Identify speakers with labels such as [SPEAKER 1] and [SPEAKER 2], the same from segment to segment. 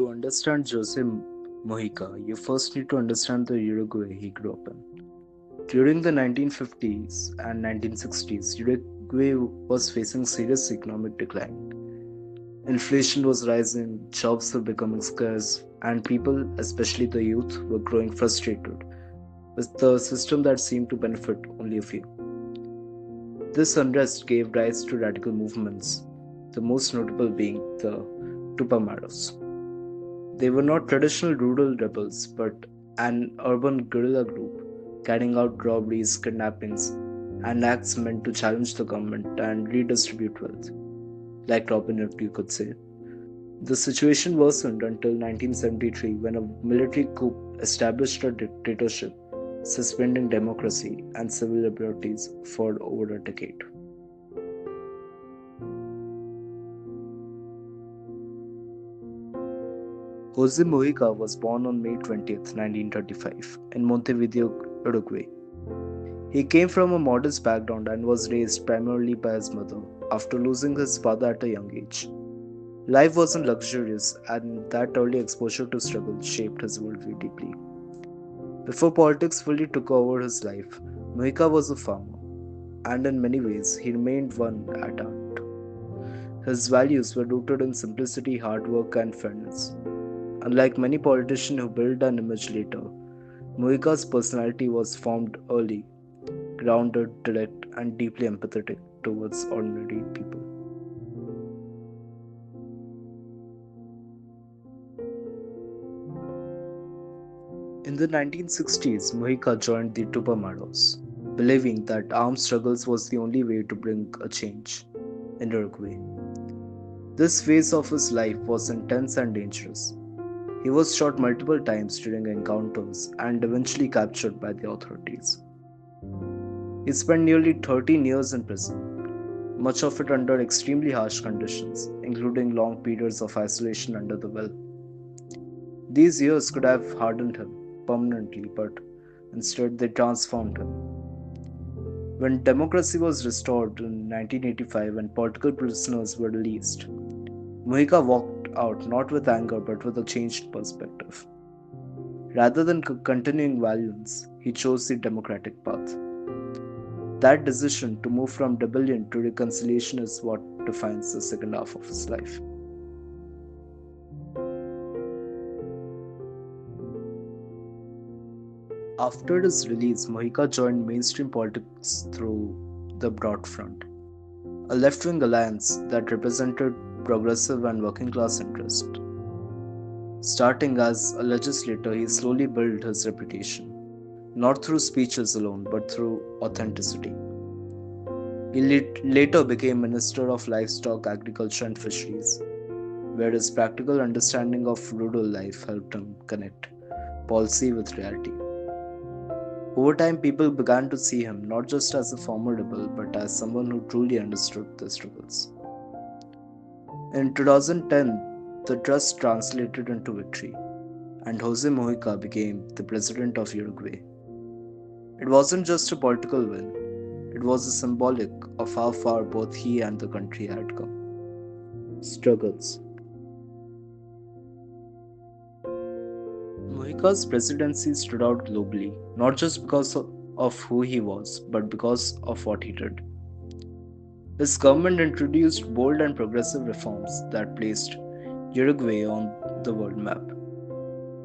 [SPEAKER 1] To understand Jose Mujica, you first need to understand the Uruguay he grew up in. During the 1950s and 1960s, Uruguay was facing serious economic decline. Inflation was rising, jobs were becoming scarce, and people, especially the youth, were growing frustrated with the system that seemed to benefit only a few. This unrest gave rise to radical movements, the most notable being the Tupamaros. They were not traditional rural rebels, but an urban guerrilla group carrying out robberies, kidnappings, and acts meant to challenge the government and redistribute wealth, like Robin Hood, you could say. The situation worsened until 1973 when a military coup established a dictatorship, suspending democracy and civil liberties for over a decade. Jose Mujica was born on May 20th, 1935, in Montevideo, Uruguay. He came from a modest background and was raised primarily by his mother after losing his father at a young age. Life wasn't luxurious, and that early exposure to struggle shaped his worldview deeply. Before politics fully took over his life, Mujica was a farmer, and in many ways, he remained one at heart. His values were rooted in simplicity, hard work, and fairness. Unlike many politicians who build an image later, Mujica's personality was formed early, grounded, direct, and deeply empathetic towards ordinary people. In the 1960s, Mujica joined the Tupamaros, believing that armed struggles was the only way to bring a change in Uruguay. This phase of his life was intense and dangerous. He was shot multiple times during encounters and eventually captured by the authorities. He spent nearly 13 years in prison, much of it under extremely harsh conditions, including long periods of isolation under the well. These years could have hardened him permanently, but instead they transformed him. When democracy was restored in 1985 and political prisoners were released, Mujica walked out not with anger but with a changed perspective. Rather than continuing violence, he chose the democratic path. That decision to move from rebellion to reconciliation is what defines the second half of his life. After his release, Mujica joined mainstream politics through the Broad Front, a left wing alliance that represented progressive and working class interests. Starting as a legislator, he slowly built his reputation, not through speeches alone, but through authenticity. He later became Minister of Livestock, Agriculture and Fisheries, where his practical understanding of rural life helped him connect policy with reality. Over time, people began to see him not just as a former rebel, but as someone who truly understood the struggles. In 2010, the trust translated into victory, and Jose Mujica became the president of Uruguay. It wasn't just a political win, it was a symbolic of how far both he and the country had come. Struggles. Mujica's presidency stood out globally, not just because of who he was, but because of what he did. His government introduced bold and progressive reforms that placed Uruguay on the world map.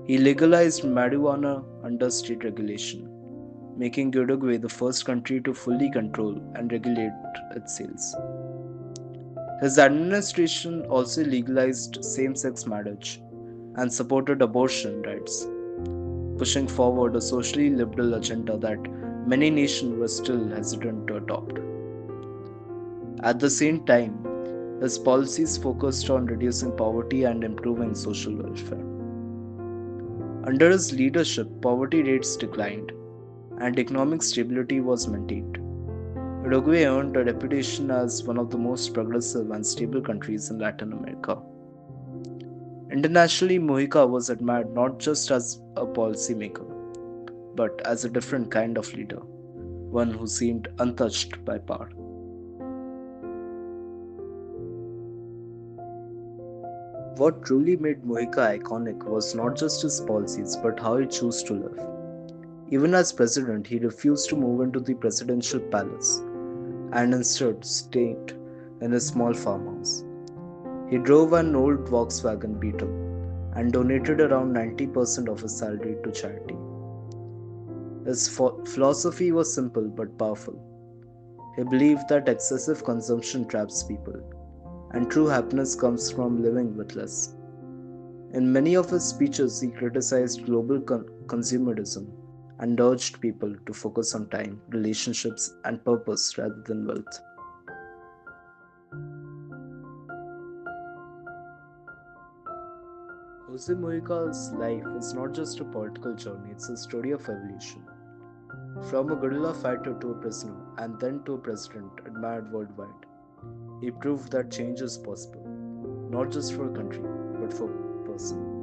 [SPEAKER 1] He legalized marijuana under state regulation, making Uruguay the first country to fully control and regulate its sales. His administration also legalized same sex marriage and supported abortion rights, pushing forward a socially liberal agenda that many nations were still hesitant to adopt. At the same time, his policies focused on reducing poverty and improving social welfare. Under his leadership, poverty rates declined and economic stability was maintained. Uruguay earned a reputation as one of the most progressive and stable countries in Latin America. Internationally, Mujica was admired not just as a policymaker, but as a different kind of leader, one who seemed untouched by power. What truly made Mujica iconic was not just his policies but how he chose to live. Even as president, he refused to move into the presidential palace and instead stayed in a small farmhouse. He drove an old Volkswagen Beetle and donated around 90% of his salary to charity. His philosophy was simple but powerful. He believed that excessive consumption traps people, and true happiness comes from living with less. In many of his speeches, he criticized global consumerism and urged people to focus on time, relationships, and purpose rather than wealth. Jose Mujica's life is not just a political journey, it's a story of evolution. From a guerrilla fighter to a prisoner, and then to a president admired worldwide, he proved that change is possible, not just for a country, but for a person.